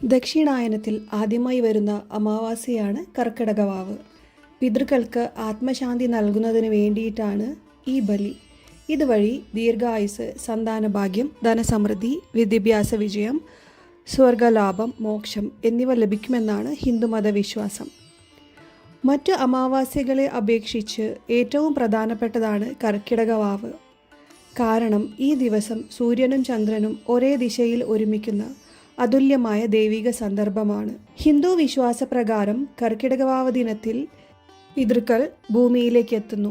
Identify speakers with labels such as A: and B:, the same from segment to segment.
A: ദക്ഷിണായനത്തിൽ ആദ്യമായി വരുന്ന അമാവാസിയാണ് കർക്കിടകവാവ്. പിതൃക്കൾക്ക് ആത്മശാന്തി നൽകുന്നതിന് വേണ്ടിയിട്ടാണ് ഈ ബലി. ഇതുവഴി ദീർഘായുസ്, സന്താനഭാഗ്യം, ധനസമൃദ്ധി, വിദ്യാഭ്യാസ വിജയം, സ്വർഗലാഭം, മോക്ഷം എന്നിവ ലഭിക്കുമെന്നാണ് ഹിന്ദുമത വിശ്വാസം. മറ്റു അമാവാസ്യകളെ അപേക്ഷിച്ച് ഏറ്റവും പ്രധാനപ്പെട്ടതാണ് കർക്കിടകവാവ്. കാരണം ഈ ദിവസം സൂര്യനും ചന്ദ്രനും ഒരേ ദിശയിൽ ഒരുമിക്കുന്ന അതുല്യമായ ദൈവിക സന്ദർഭമാണ്. ഹിന്ദു വിശ്വാസപ്രകാരം കർക്കിടകവാവ് ദിനത്തിൽ പിതൃക്കൾ ഭൂമിയിലേക്ക് എത്തുന്നു.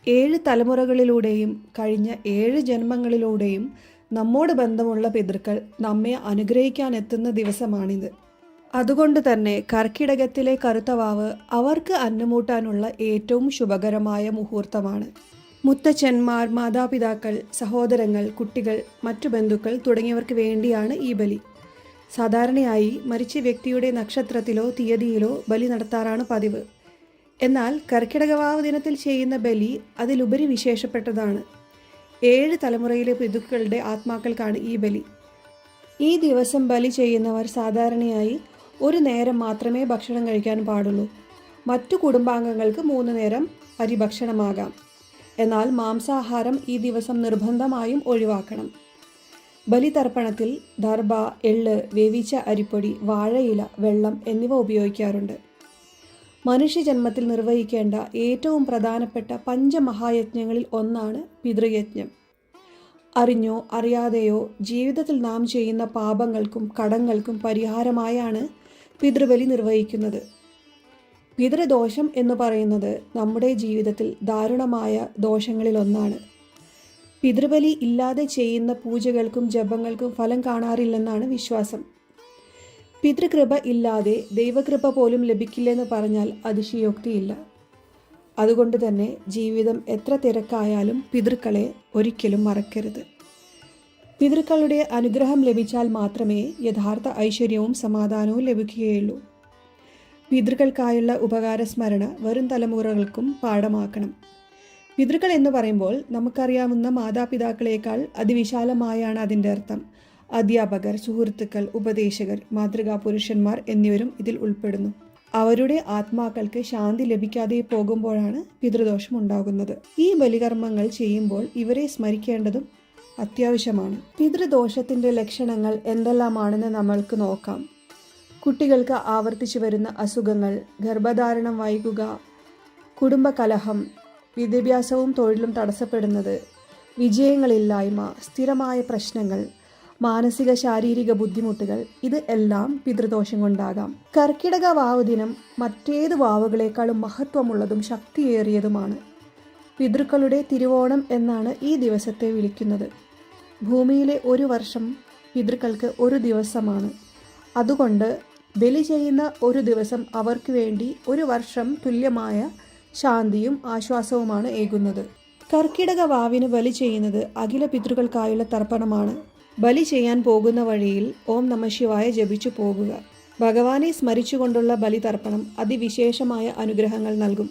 A: 7 തലമുറകളിലൂടെയും കഴിഞ്ഞ 7 ജന്മങ്ങളിലൂടെയും നമ്മോട് ബന്ധമുള്ള പിതൃക്കൾ നമ്മെ അനുഗ്രഹിക്കാൻ എത്തുന്ന ദിവസമാണിത്. അതുകൊണ്ട് തന്നെ കർക്കിടകത്തിലെ കറുത്തവാവ് അവർക്ക് അന്നമൂട്ടാനുള്ള ഏറ്റവും ശുഭകരമായ മുഹൂർത്തമാണ്. മുത്തച്ഛന്മാർ, മാതാപിതാക്കൾ, സഹോദരങ്ങൾ, കുട്ടികൾ, മറ്റു ബന്ധുക്കൾ തുടങ്ങിയവർക്ക് വേണ്ടിയാണ് ഈ ബലി. സാധാരണയായി മരിച്ച വ്യക്തിയുടെ നക്ഷത്രത്തിലോ തീയതിയിലോ ബലി നടത്താറാണ് പതിവ്. എന്നാൽ കർക്കിടകവാവ് ദിനത്തിൽ ചെയ്യുന്ന ബലി അതിലുപരി വിശേഷപ്പെട്ടതാണ്. 7 തലമുറയിലെ പിതൃക്കളുടെ ആത്മാക്കൾക്കാണ് ഈ ബലി. ഈ ദിവസം ബലി ചെയ്യുന്നവർ സാധാരണയായി ഒരു നേരം മാത്രമേ ഭക്ഷണം കഴിക്കാൻ പാടുള്ളൂ. മറ്റു കുടുംബാംഗങ്ങൾക്ക് 3 നേരം ഭക്ഷണമാകാം. എന്നാൽ മാംസാഹാരം ഈ ദിവസം നിർബന്ധമായും ഒഴിവാക്കണം. ബലിതർപ്പണത്തിൽ ദർഭ, എള്ള്, വേവിച്ച അരിപ്പൊടി, വാഴയില, വെള്ളം എന്നിവ ഉപയോഗിക്കാറുണ്ട്. മനുഷ്യജന്മത്തിൽ നിർവഹിക്കേണ്ട ഏറ്റവും പ്രധാനപ്പെട്ട പഞ്ചമഹായജ്ഞങ്ങളിൽ ഒന്നാണ് പിതൃയജ്ഞം. അറിഞ്ഞോ അറിയാതെയോ ജീവിതത്തിൽ നാം ചെയ്യുന്ന പാപങ്ങൾക്കും കടങ്ങൾക്കും പരിഹാരമായാണ് പിതൃബലി നിർവഹിക്കുന്നത്. പിതൃദോഷം എന്ന് പറയുന്നത് നമ്മുടെ ജീവിതത്തിൽ ദാരുണമായ ദോഷങ്ങളിലൊന്നാണ്. പിതൃബലി ഇല്ലാതെ ചെയ്യുന്ന പൂജകൾക്കും ജപങ്ങൾക്കും ഫലം കാണാറില്ലെന്നാണ് വിശ്വാസം. പിതൃകൃപ ഇല്ലാതെ ദൈവകൃപ പോലും ലഭിക്കില്ലെന്ന് പറഞ്ഞാൽ അതിശയോക്തിയില്ല. അതുകൊണ്ട് തന്നെ ജീവിതം എത്ര തിരക്കായാലും പിതൃക്കളെ ഒരിക്കലും മറക്കരുത്. പിതൃക്കളുടെ അനുഗ്രഹം ലഭിച്ചാൽ മാത്രമേ യഥാർത്ഥ ഐശ്വര്യവും സമാധാനവും ലഭിക്കുകയുള്ളൂ. പിതൃക്കൾക്കായുള്ള ഉപകാരസ്മരണ വരും തലമുറകൾക്കും പാഠമാക്കണം. പിതൃക്കൾ എന്ന് പറയുമ്പോൾ നമുക്കറിയാവുന്ന മാതാപിതാക്കളേക്കാൾ അതിവിശാലമായാണ് അതിൻ്റെ അർത്ഥം. അധ്യാപകർ, സുഹൃത്തുക്കൾ, ഉപദേശകർ, മാതൃകാ പുരുഷന്മാർ എന്നിവരും ഇതിൽ ഉൾപ്പെടുന്നു. അവരുടെ ആത്മാക്കൾക്ക് ശാന്തി ലഭിക്കാതെ പോകുമ്പോഴാണ് പിതൃദോഷം ഉണ്ടാകുന്നത്. ഈ ബലികർമ്മങ്ങൾ ചെയ്യുമ്പോൾ ഇവരെ സ്മരിക്കേണ്ടതും അത്യാവശ്യമാണ്. പിതൃദോഷത്തിൻ്റെ ലക്ഷണങ്ങൾ എന്തെല്ലാമാണെന്ന് നമ്മൾക്ക് നോക്കാം. കുട്ടികൾക്ക് ആവർത്തിച്ചു വരുന്ന അസുഖങ്ങൾ, ഗർഭധാരണം വൈകുക, കുടുംബകലഹം, വിദ്യാഭ്യാസവും തൊഴിലും തടസ്സപ്പെടുന്നത്, വിജയങ്ങളില്ലായ്മ, സ്ഥിരമായ പ്രശ്നങ്ങൾ, മാനസിക ശാരീരിക ബുദ്ധിമുട്ടുകൾ, ഇത് എല്ലാം പിതൃദോഷം കൊണ്ടാകാം. കർക്കിടക വാവ് ദിനം മറ്റേത് വാവുകളെക്കാളും മഹത്വമുള്ളതും ശക്തിയേറിയതുമാണ്. പിതൃക്കളുടെ തിരുവോണം എന്നാണ് ഈ ദിവസത്തെ വിളിക്കുന്നത്. ഭൂമിയിലെ ഒരു വർഷം പിതൃക്കൾക്ക് ഒരു ദിവസമാണ്. അതുകൊണ്ട് ബലി ചെയ്യുന്ന ഒരു ദിവസം അവർക്ക് വേണ്ടി ഒരു വർഷം തുല്യമായ ശാന്തിയും ആശ്വാസവുമാണ് ഏകുന്നത്. കർക്കിടക വാവിന് ബലി ചെയ്യുന്നത് അഖില പിതൃക്കൾക്കായുള്ള തർപ്പണമാണ്. ബലി ചെയ്യാൻ പോകുന്ന വഴിയിൽ ഓം നമഃശിവായ ജപിച്ചു പോകുക. ഭഗവാനെ സ്മരിച്ചുകൊണ്ടുള്ള ബലിതർപ്പണം അതിവിശേഷമായ അനുഗ്രഹങ്ങൾ നൽകും.